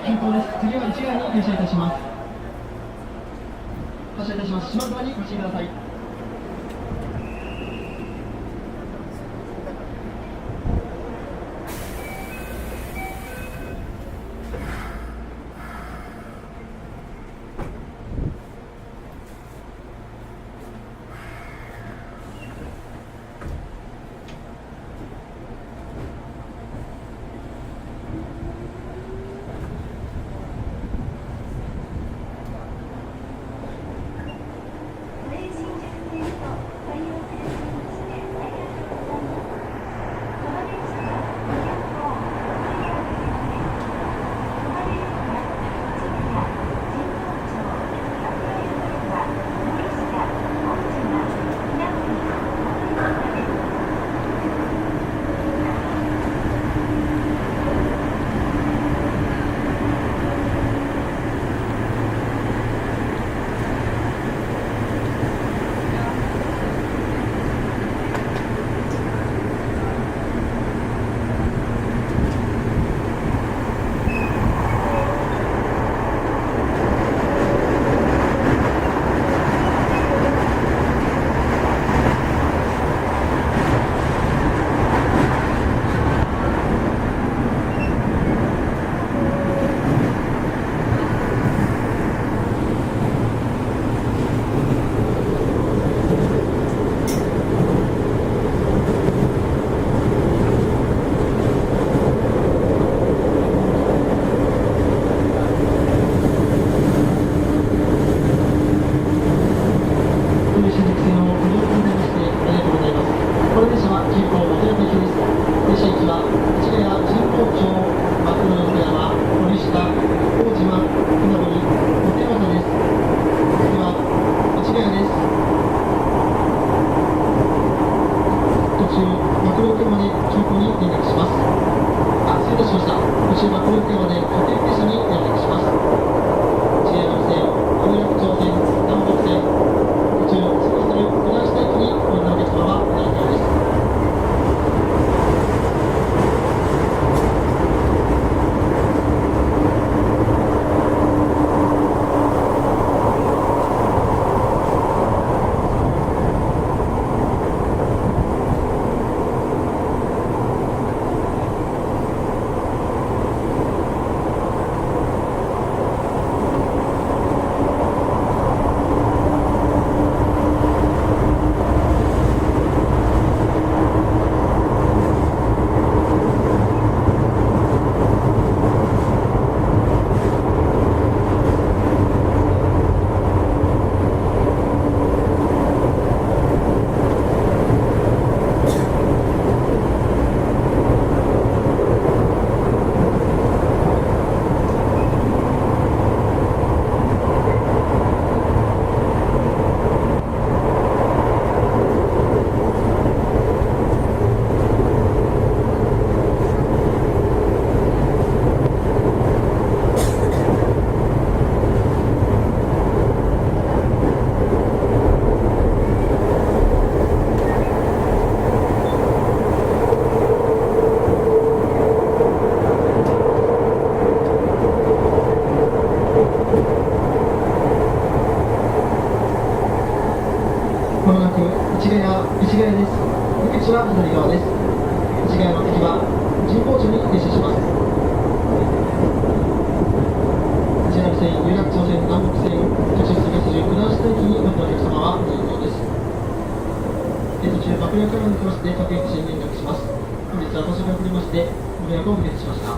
急行です。次は市ヶ谷に停車いたします。発車いたします。島沢にご注意ください。市ヶ谷です。出口は左側です。市ヶ谷の駅は神保町に停車します。西成線、有楽町線、南北線、途中通過する九段下駅に乗ったお客様は入場です。途中、幕僚からのクロスで各駅に連絡します。本日は到着が遅れまして、ご迷惑をおかけしました。